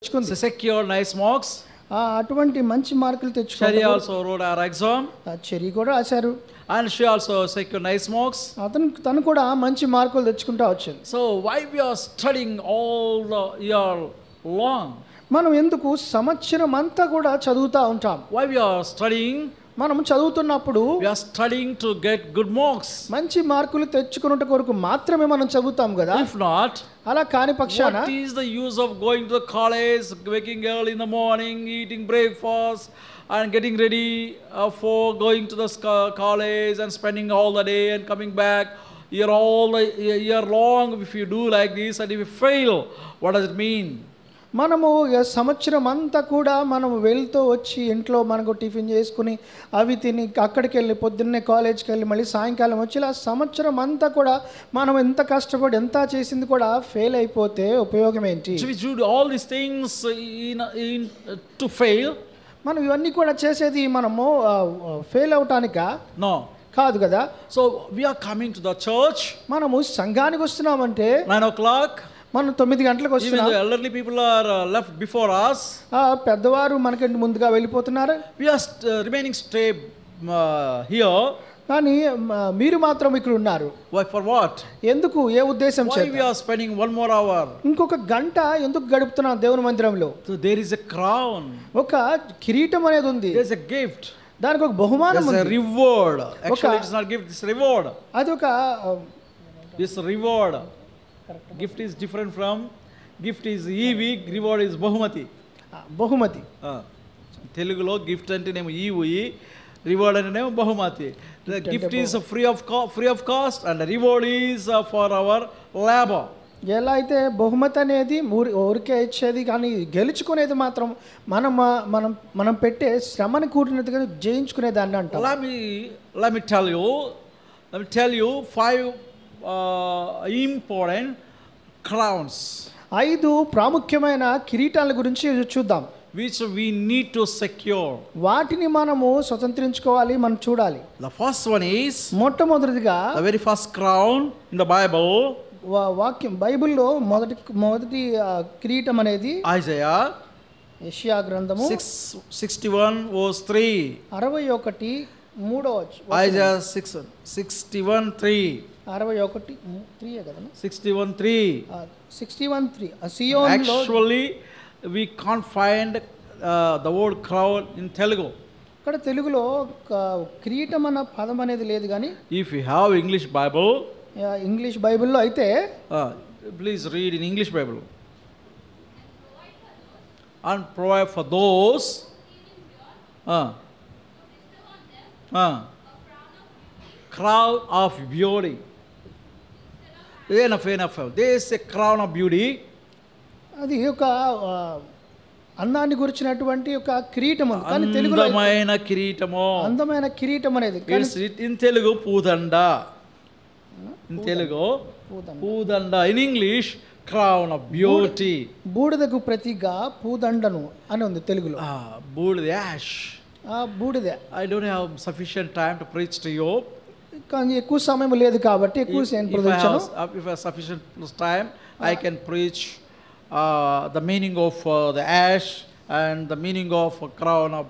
So secure nice marks. అటువంటి మంచి మార్కులు Cherry తెచ్చుకున్నారు. also wrote our exam, చెరి కూడా రాశారు. and she also secured nice marks. తను కూడా మంచి మార్కులు తెచ్చుకుంటా వచ్చింది. So why we are studying all the year long? మనం ఎందుకు సంవత్సరం అంతా కూడా చదువుతూ ఉంటాం? Why we are studying? మనం చదువుతున్నప్పుడు We are studying to get good marks. మంచి మార్కులు తెచ్చుకున్నట కొరకు మాత్రమే మనం చదువుతాం కదా. If not, అలా కాని పక్షాన what is the use of going to the college, waking early in the morning, eating breakfast, and getting ready for going to the college and spending all the day and coming back year long? If you do like this and if you fail, what does it mean? మనము సంవత్సరం అంతా కూడా మనం వెళ్తూ వచ్చి ఇంట్లో మనకు tiffin చేసుకుని అవి తిని అక్కడికి వెళ్ళి పొద్దున్నే కాలేజ్కి వెళ్ళి మళ్ళీ సాయంకాలం వచ్చి ఇలా సంవత్సరం అంతా కూడా మనం ఎంత కష్టపడి ఎంత చేసింది కూడా ఫెయిల్ అయిపోతే ఉపయోగం ఏంటి? So we do all these things to fail? మనం ఇవన్నీ కూడా చేసేది మనము ఫెయిల్ అవటానికా? No. కాదు కదా. So we are coming to the church. మనము సంఘానికి వస్తున్నామంటే 9 o'clock. మనం 9 గంటలకు Even వస్తున్నాం. the elderly people are left before us. పెద్దవారు మనకంటే ముందుగా వెళ్ళిపోతున్నారు. We are remaining stay here. కానీ మీరు మాత్రం ఇక్కడ ఉన్నారు. Why? For what? ఎందుకు? ఏ ఉద్దేశం Why చేత? we are spending one more hour? ఇంకొక గంట ఎందుకు గడుపుతున్నాం దేవుని మందిరంలో? So there is a crown. ఒక కిరీటం అనేది ఉంది. There is a gift. దానికి ఒక బహుమానం ఉంది. There is a reward. Actually, it's not gift. It's reward. అది ఒక This reward. Gift is different from gift is EV, reward is బహుమతి. బహుమతి. తెలుగులో గిఫ్ట్ అంటేనేమో ఈవి, రివార్డ్ అంటేనేమో బహుమతి. The gift is free of cost and the reward is for our labor. ఎలా అయితే బహుమతి అనేది ఊరికే ఇచ్చేది కానీ గెలుచుకునేది మాత్రం మనం పెట్టే శ్రమని కూడినట్టుగా జయించుకునే దాన్ని అంటాం. Let me tell you 5 important crowns. 5 ప్రాముఖ్యమైన కిరీటాల గురించి చూద్దాం. Which we need to secure. వాటిని మనము స్వతంత్రించుకోవాలి, మనం చూడాలి. The first one is మొట్టమొదటిగా the very first crown in the Bible. వాక్యం బైబిల్లో మొదటి కిరీటం అనేది Isaiah యెషయా గ్రంథము 61 verse 3. 61:3 Isaiah 61:3. 61:3 కదా. 61:3. 61:3. సియోనులో Actually we can't find the word crown in Telugu. ఇక్కడ తెలుగులో కిరీటం అన్న పదం అనేది లేదు కానీ If you have English Bible, English బైబిల్లో అయితే please read in English Bible. And provide for those crown of beauty. Enough. There is a crown of beauty. అది ఒక అందాన్ని గురించినటువంటి ఒక కిరీటం ఉంది. కానీ తెలుగులో అందమైన కిరీటము. అందమైన కిరీటం అనేది in Telugu పూదండ. In Telugu పూదండ. In English crown of beauty. బూడిదకు ప్రతిగా పూదండను అని ఉంది తెలుగులో. బూడిద యాష్. బూడిద. I don't have sufficient time to preach to you. కానీ ఎక్కువ సమయం లేదు కాబట్టి ఎక్కువ ప్రవచించను. If I have sufficient time, I can preach the meaning of the ash and the meaning of a crown of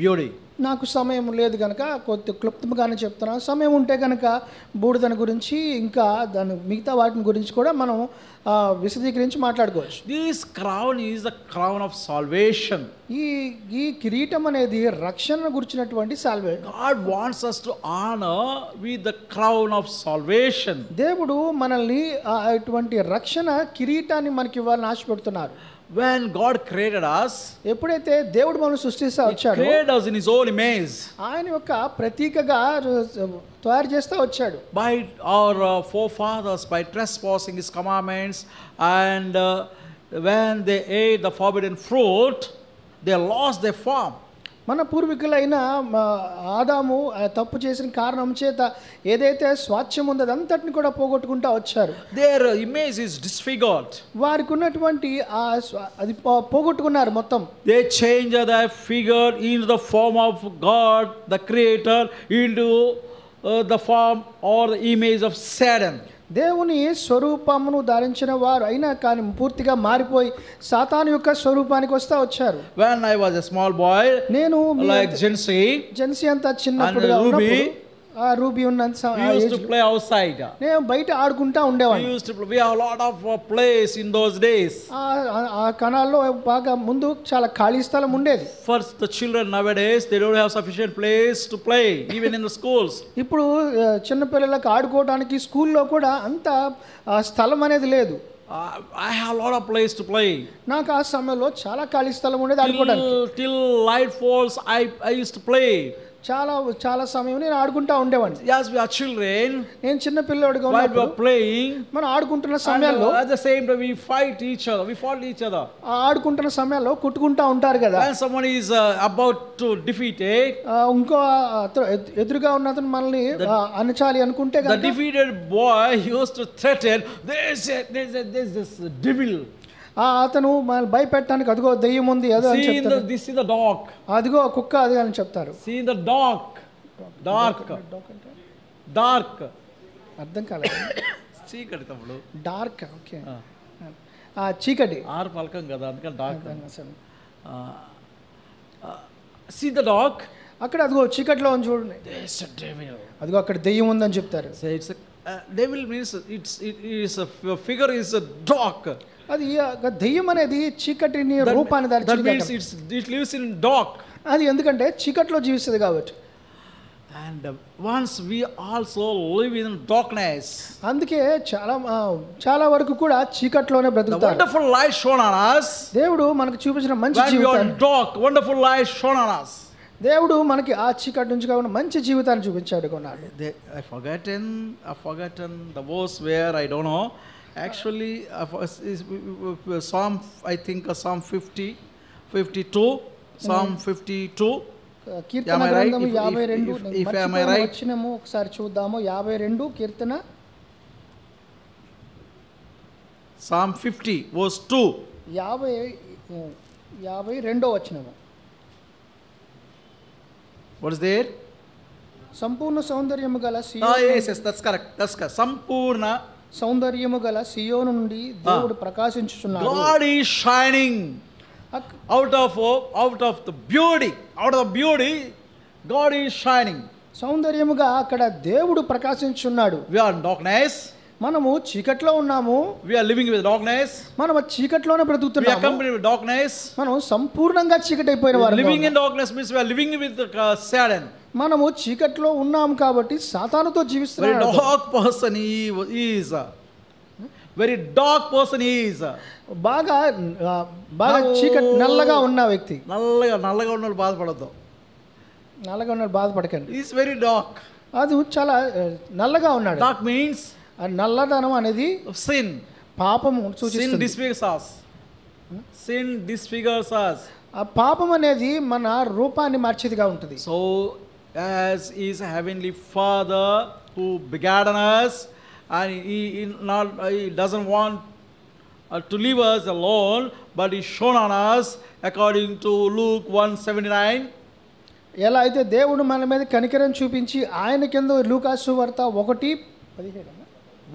beauty. నాకు సమయం లేదు కనుక కొద్ది క్లుప్తంగానే చెప్తున్నాను. సమయం ఉంటే కనుక బూడిదని గురించి ఇంకా దాని మిగతా వాటిని గురించి కూడా మనం విశదీకరించి మాట్లాడుకోవచ్చు. This crown is the crown of salvation. ఈ కిరీటం అనేది రక్షణ గురించినటువంటి salvation. God wants us to honor with the crown of salvation. దేవుడు మనల్ని అటువంటి రక్షణ కిరీటాన్ని మనకి ఇవ్వాలని ఆశపడుతున్నారు. When God created us, ఎప్పుడైతే దేవుడు మనల్ని సృష్టిస్తా వచ్చాడు, created us in his own image. ఆయన యొక్క ప్రతీకగా తయారు చేస్తా వచ్చాడు. By our forefathers, by trespassing his commandments, and when they ate the forbidden fruit, they lost their form. మన పూర్వీకులైన ఆదాము తప్పు చేసిన కారణం చేత ఏదైతే స్వాస్థ్యం ఉందో అదంతటిని కూడా పోగొట్టుకుంటా వచ్చారు. Their image is disfigured. వారికి ఉన్నటువంటి అది పోగొట్టుకున్నారు మొత్తం. They change their figure into the form of God, the Creator, into the form or the image of Satan. దేవుని స్వరూపమును ధరించిన వారు అయినా కానీ పూర్తిగా మారిపోయి సాతాను యొక్క స్వరూపానికి వచ్చారు. When I was a small boy, నేను like జెన్సీ అంతా చిన్నప్పుడు రూబీ ఉన్నంత we used to play outside. నేను బయట ఆడుకుంటా ఉండేవాడిని. We used to play. We have a lot of plays in those days. ఆ కణాల్లో బాగా ముందు చాలా ఖాళీ స్థలం ఉండేది. First, the children nowadays they don't have sufficient place to play, even in the schools. ఇప్పుడు చిన్న పిల్లలకు ఆడుకోవడానికి స్కూల్లో కూడా అంత స్థలం అనేది లేదు. I have a lot of place to play. నాకు ఆ సమయంలో చాలా ఖాళీ స్థలం ఉండేది ఆడుకోవడానికి. Till light falls, I used to play. చాలా సమయం నేను ఆడుకుంటా ఉండేవాడిని. Yes, we are children. నేను చిన్న పిల్లోడిగా ఉన్నప్పుడు we were playing. మనం ఆడుకుంటున్న సమయంలో at the same time we fought each other. ఆడుకుంటున్న సమయంలో కొట్టుకుంటా ఉంటారు కదా. When someone is about to defeat it, ఇంకో ఎదురుగా ఉన్న అతను మనల్ని అనచాలి అనుకుంటే కదా, the defeated boy used to threaten, there's this devil. అతను మనల్ని భయపెట్టడానికి అదిగో దెయ్యం ఉంది అదో అని చెప్తారు. This is the dog. అదిగో కుక్క అది అని చెప్తారు. See the dog. Dark. అర్థం కాలేదు. చీకటి తమ్ముడు. డార్క్. ఓకే. చీకటి. ఆర్ పలకం కదా అందుకని డార్క్. See the dog. అక్కడ అదిగో చీకటిలో ఉంది చూడండి. There's a devil. అదిగో అక్కడ దెయ్యం ఉందని చెప్తారు. So it's devil means it is a figure is a dog. అది దెయ్యం అనేది చీకటిని రూపాన్ని ధరించి that means it lives in dark. అది ఎందుకంటే చీకటిలో జీవిస్తుంది కాబట్టి. And once we also live in darkness. అందుకే చాలా వరకు కూడా చీకట్లోనే బ్రతుకుతారు. The wonderful light shone on us. దేవుడు మనకు చూపించిన మంచి జీవితాన్ని. When we are in dark, wonderful light shone on us. దేవుడు మనకి ఆ చీకటి నుంచి కాకుండా మంచి జీవితాన్ని చూపించాడు కొన్నాడు. I forgotten the verse where I don't know. Actually, Psalm, I think Psalm 52. Psalm 52. కీర్తన గ్రంథము 52. If am I right? వచనము ఒకసారి చూద్దాము. 52 కీర్తన. Psalm 50 verse 2. 52వ వచనము. What is there? సంపూర్ణ సౌందర్యము గల సియోను. Yes, that's correct. సంపూర్ణ సౌందర్యము గల సియోను నుండి దేవుడు ప్రకాశించుచున్నాడు. God is shining out of the beauty. Out of the beauty, God is shining. సౌందర్యముగా అక్కడ దేవుడు ప్రకాశించుచున్నాడు. We are in darkness. మనము చీకట్లో ఉన్నాము. We are living with darkness. మనం చీకట్లోనే బ్రతుకుతున్నాము. We are accompanied with darkness. మనం సంపూర్ణంగా చీకటి అయిపోయిన వారు. Living in darkness means we are living with Satan. మనము చీకట్లో ఉన్నాము కాబట్టి సాతానుతో జీవిస్తున్నాము. Very dark person is. Very dark person is. బాగా చీకటి నల్లగా ఉన్న వ్యక్తి. నల్లగా ఉన్నోడు బాధపడొద్దు. నల్లగా ఉన్నోడు బాధపడకండి. He is very dark. అది చాలా నల్లగా ఉన్నాడు. Dark means నల్లదనం అనేది sin. పాపము సూచిస్తుంది. Sin disfigures us. Sin disfigures us. ఆ పాపం అనేది మన రూపాన్ని మార్చేదిగా ఉంటుంది. So as is heavenly Father who begat us, and he doesn't want to leave us alone, but he shone on us according to Luke 1:79. ఎలా అయితే దేవుడు మన మీద కనికరం చూపించి ఆయన కింద లూకాసు సువార్త 1:17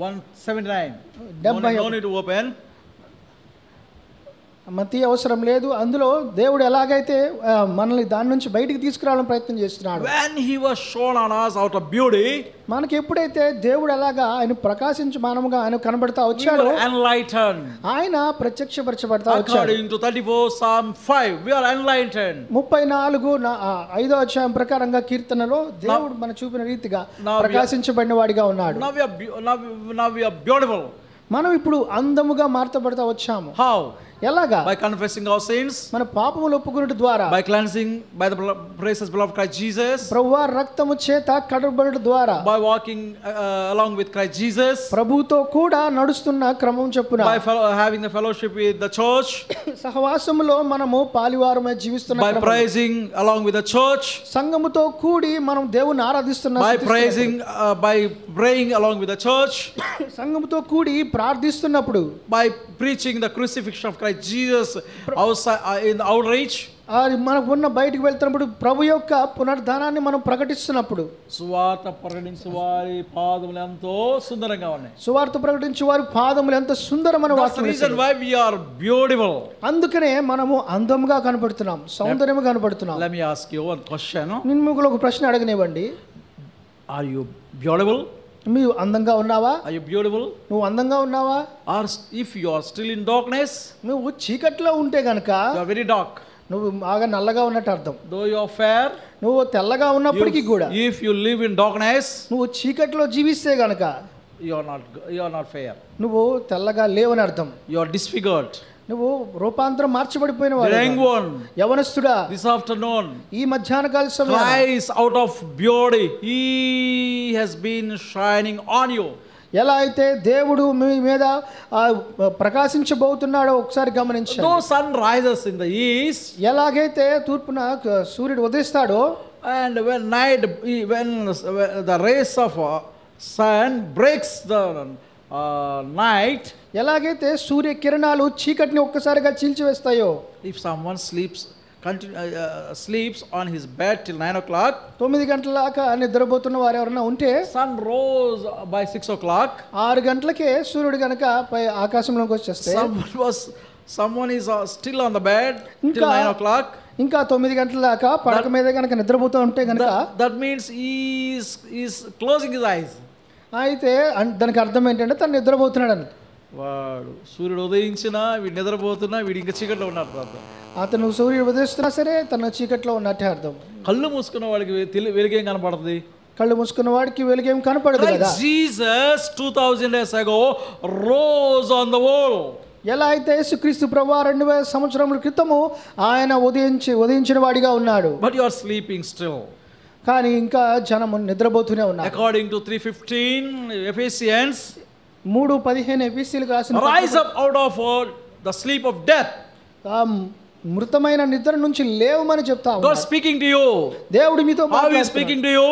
1:79. No need to open. మతి అవసరం లేదు. అందులో దేవుడు ఎలాగైతే మనల్ని దాని నుంచి బయటికి తీసుకురావాలని ప్రయత్నం చేస్తున్నాడు. When he was shown on us out of beauty, మనకి ఎప్పుడైతే దేవుడు అలాగా ఆయన ప్రకాశించు మానముగా ఆయన కనబడతా వచ్చాడో, enlightened. ఆయన ప్రత్యక్షపరచబడతా వచ్చాడు. According to 34 Psalm 5, we are enlightened. 34 అధ్యాయం ప్రకారంగా కీర్తనలో దేవుడు మన చూపిన రీతిగా ప్రకాశించబడిన వాడిగా ఉన్నాడు. Now we are beautiful. మనం ఇప్పుడు అందముగా మార్చబడతా వచ్చాము. How? ఎలాగా? By confessing our sins. మన పాపములు ఒప్పుకొనుట ద్వారా. By cleansing by the precious blood of Christ Jesus. ప్రభువు రక్తము చేత కడగబడుట ద్వారా. By walking along with Christ Jesus. ప్రభువుతో కూడా నడుస్తున్న క్రమం చొప్పున. By having the fellowship with the church. సహవాసములో మనము పాలివారమై జీవిస్తున్న క్రమం. By praising along with the church. సంఘముతో కూడి మనం దేవుని ఆరాధిస్తున్న. By praying along with the church. సంఘముతో కూడి ప్రార్థిస్తున్నప్పుడు. By preaching the crucifixion of Christ Christ Jesus outside in the outreach. మనకు ఉన్న బయటికి వెళ్తున్నప్పుడు ప్రభు యొక్క పునరుద్ధానాన్ని మనం ప్రకటిస్తున్నప్పుడు సువార్త ప్రకటించే వారి పాదములు ఎంతో సుందరంగా ఉన్నాయి. సువార్త ప్రకటించే వారి పాదములు ఎంత సుందరమైన వాక్యం. Reason why we are beautiful. అందుకనే మనము అందంగా కనపడుతున్నాం, సౌందర్యంగా కనపడుతున్నాం. Let me ask you one question. నేను మీకు ఒక ప్రశ్న అడగనివ్వండి. Are you beautiful? మీరు అందంగా ఉన్నావా? Are you beautiful? నువ్వు అందంగా ఉన్నావా? Or if you are still in darkness, నువ్వు చీకట్లో ఉంటే గనక యు ఆర్ వెరీ డార్క్. నువ్వు బాగా నల్లగా ఉన్నట్టు అర్థం. దో యు ఆర్ ఫెయిర్, నువ్వు తెల్లగా ఉన్నప్పటికీ కూడా, if you live in darkness, నువ్వు చీకట్లో జీవిస్తే గనక యు ఆర్ నాట్ ఫెయిర్. నువ్వు తెల్లగా లేవని అర్థం. You are disfigured. నువ్వు రూపాంతరం మార్చబడిపోయిన వాడు. యవనస్తుడా, దిస్ ఆఫ్టర్నూన్, ఈ మధ్యాహ్న కాల సమయంలో, Christ out of beauty, he has been shining on you. ఎలా అయితే దేవుడు మీ మీద ప్రకాశించబోతున్నాడో ఒకసారి గమనించండి. Though sun rises in the east, ఎలాగైతే తూర్పున సూర్యుడు ఉదయిస్తాడో, and when the rays of sun breaks the night, ఎలాగైతే సూర్య కిరణాలు చీకటిని ఒక్కసారిగా చీల్చివేస్తాయో, if someone sleeps on his bed till 9 o'clock, 9 గంటల దాకా నిద్రపోతున్న వారు ఎవరైనా ఉంటే, sun rose by 6 o'clock, 6 గంటలకే సూర్యుడు గనక పై ఆకాశంలోకి వచ్చేస్తే, someone is still on the bed till 9 o'clock, ఇంకా 9 గంటల దాకా పడక మీద గనక నిద్రపోతూ ఉంటే గనక, that means he is closing his eyes. అయితే దానికి అర్థం ఏంటంటే తను నిద్రపోతున్నాడని. వాడు సూర్యుడు ఉదయించినా వీడు నిద్రపోతున్నా వీడు ఇంకా చీకట్లో ఉన్నట్టు. అతను సూర్యుడు ఉదయిస్తున్నా సరే తన చీకట్లో ఉన్నట్టే అర్థం. కళ్ళు మూసుకున్న వాడికి వెలుగేం కనపడుతుంది? కళ్ళు మూసుకున్న వాడికి వెలుగేం కనపడదు కదా. Jesus 2000 years ago rose on the wall. ఎలా అయితే యేసుక్రీస్తు ప్రభువు 2000 సంవత్సరముల క్రితము ఆయన ఉదయించిన వాడిగా ఉన్నాడు. But you are sleeping still. కానీ ఇంకా జనము నిద్రపోతూనే ఉన్నారు. According to 3:15 Ephesians, 3:15 ఎఫెసీయులకు రాసిన, rise up out of the sleep of death. మృతమైన నిద్ర నుంచి లేవమని చెప్తా ఉన్నాడు. God speaking to you. దేవుడు మీతో How he is speaking to you?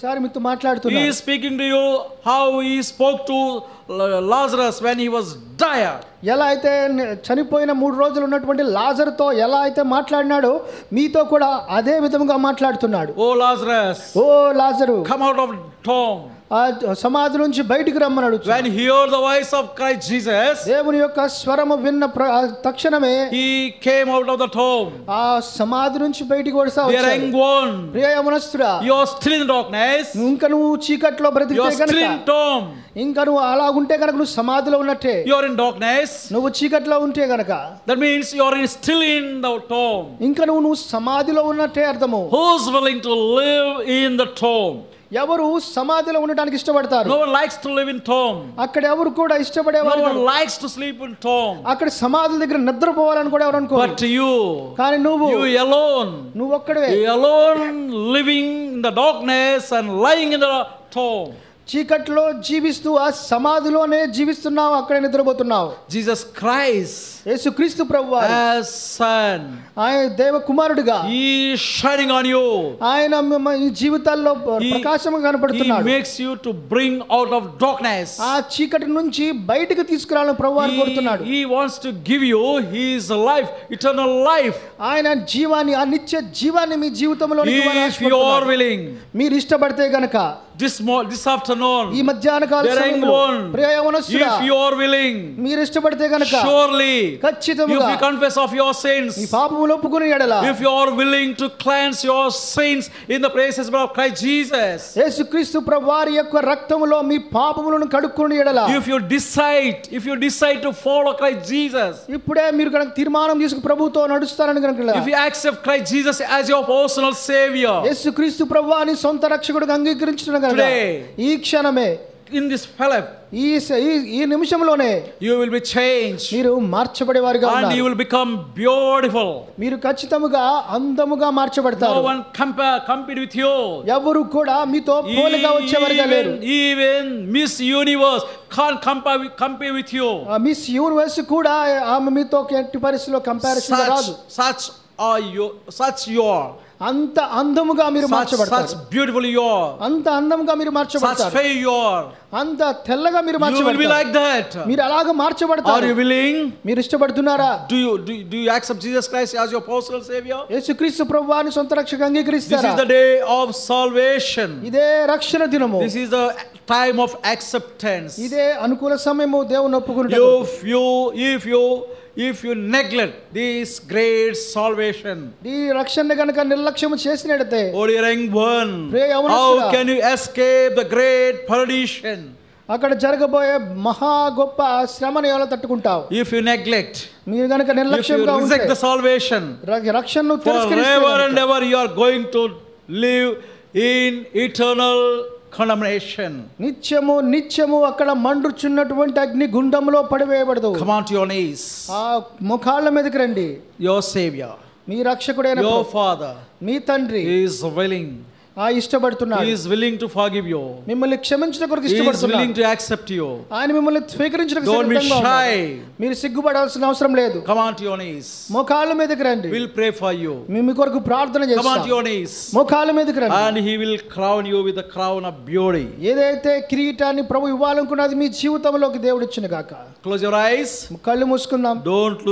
Sir మీతో మాట్లాడుతున్నాడు. He is speaking to you how he spoke to Lazarus when he was dire. ఎలా అయితే చనిపోయిన 3 రోజులు ఉన్నటువంటి లాజరుతో ఎలా అయితే మాట్లాడినాడో మీతో కూడా అదే విధంగా మాట్లాడుతున్నాడు. ఓ లాజరస్, ఓ లాజరు, come out of tomb. సమాధి నుంచి బయటికి రమ్మన్నాడు. When he heard the voice of Christ Jesus, దేవుని యొక్క స్వరము విన్న తక్షణమే he came out of the tomb. ఆ సమాధి నుంచి బయటికి వచ్చాడు. ప్రియ యవనస్తుడా, you are still in darkness. ఇంకా నువ్వు చీకట్లో బ్రతికితే గనుక, you are still in tomb. ఇంకా నువ్వు అలా ఉంటే గనుక నువ్వు సమాధిలో ఉన్నట్టే. you are in darkness. నువ్వు చీకట్లో ఉంటే గనుక, that means you are still in the tomb. ఇంకా నువ్వు సమాధిలో ఉన్నట్టే అర్థము. who is willing to live in the tomb? ఎవరు సమాధిలో ఉండడానికి ఇష్టపడతారు? no one likes to live in tomb. అక్కడ ఎవరు కూడా ఇష్టపడేవారు? no one likes to sleep in tomb. అక్కడ సమాధుల దగ్గర నిద్రపోవాలని కూడా ఎవరు అనుకోరు. but you, కానీ you alone, నువ్వు ఒక్కడే, you alone living in the darkness and lying in the tomb. చీకట్లో జీవిస్తూ ఆ సమాధిలోనే జీవిస్తున్నావు, అక్కడే నిద్రపోతున్నావు. జీసస్ క్రైస్ట్, యేసుక్రీస్తు ప్రభువు as son, ఆయన దేవ కుమారుడిగా, he is shining on you. ఆయన మీ జీవితాల్లో ప్రకాశంగా కనపడుతున్నాడు. he makes you to bring out of darkness. ఆ చీకటి నుంచి బయటికి తీసుకురావాలని ప్రభువు కోరుతున్నాడు. he wants to give you his life, eternal life. ఆయన జీవాన్ని, ఆ నిత్య జీవాన్ని మీ జీవితంలోనికి ఇవ్వాలని if you are willing, మీరు ఇష్టపడితే గనుక, this afternoon, ఈ మధ్యాహ్న కాల సమయంలో, ప్రియ యవనస్తుడా, if you are willing, మీరు ఇష్టపడితే గనుక, surely, ఖచ్చితంగా, if you confess of your sins, ఈ పాపములు ఒప్పుకొని ఎడల, if you are willing to cleanse your sins in the precious blood of Christ Jesus, యేసుక్రీస్తు ప్రభువారి యొక్క రక్తములో మీ పాపములను కడుక్కుని ఎడల, if you decide to follow Christ Jesus, ఇప్పుడే మీరు కనుక తీర్మానం తీసుకు ప్రభువుతో నడుస్తారని కనుక, if you accept Christ Jesus as your personal savior, యేసుక్రీస్తు ప్రభువాని సొంత రక్షకుడిగా అంగీకరించిన కనుక, ఈ క్షణమే, in this fellowship, ఈ నిమిషంలోనే you will be changed, మీరు మార్చబడేవారుగా ఉన్నారు, and you will become beautiful. మీరు ఖచ్చితంగా అందముగా మార్చబడతారు. no one compete with you. ఎవరు కూడా మీతో పోలిగా వచ్చేవారుగా లేరు. even Miss Universe can't compare with you. Miss universe కూడా ఆమె మీతో ఎట్టి పరిస్థితిలో కంపారిజన్ రాదు. such you are. అంత అందముగా మీరు మార్చబడతారు. Such beautiful you are. అంత అందంగా మీరు Such మార్చబడతారు. fair you are. అంత తెల్లగా మీరు You will be మార్చబడతారు. like that. మీరు అలాగ Are మార్చబడతారు. you willing? మీరు ఇష్టపడుతున్నారా? Do you accept Jesus Christ as your personal savior? యేసుక్రీస్తు ప్రభువాని సొంత రక్షకుగా This అంగీకరిస్తారా? is the day of salvation. ఇదే రక్షణ దినము. This is the time of acceptance. ఇదే అనుకూల సమయము దేవుని ఒప్పుకున్నట్టు. If you neglect this great salvation, ఈ రక్షణ గనుక నిర్లక్ష్యం చేసినట్లయితే, oh dear young one, Priya యవనస్తుడా, how can you escape the great perdition? అక్కడ జరగబోయే మహా గొప్ప శ్రమను ఎలా తట్టుకుంటావు? If you neglect, మీరు గనుక if you నిర్లక్ష్యంగా ఉంటే, reject the salvation, రక్షణను forever and తిరస్కరిస్తే ever you are going to live in eternal condemnation. నిత్యము అక్కడ మండుచున్నటువంటి అగ్ని గుండంలో పడివేయబడదు. Come on to your knees. ఆ ముఖాళ్ళ మీదకి రండి. Your savior, మీ రక్షకుడైన your father, మీ తండ్రి is willing. ఇష్టపడుతున్నాడు. He is willing to forgive you. మిమ్మల్ని క్షమించడం కొరకు He is ఇష్టపడుతున్నాడు. willing to accept you. ఆయన మిమ్మల్ని స్వీకరించడానికి Don't be సిద్ధంగా ఉన్నాడు. shy. మీరు సిగ్గుపడాల్సిన అవసరం లేదు. Come on to your knees. మోకాళ్ళ మీదకి రండి. We'll pray for you. మీ కొరకు ప్రార్థన Come on to చేస్తాం. your knees. మోకాళ్ళ మీదకి రండి. And he will crown you with the crown of beauty. ఏదైతే కిరీటాన్ని ప్రభు ఇవ్వాలనుకున్నది మీ జీవితంలోకి దేవుడు ఇచ్చిన గాక. Close your eyes. కళ్ళు మూసుకుందాం. Don't lose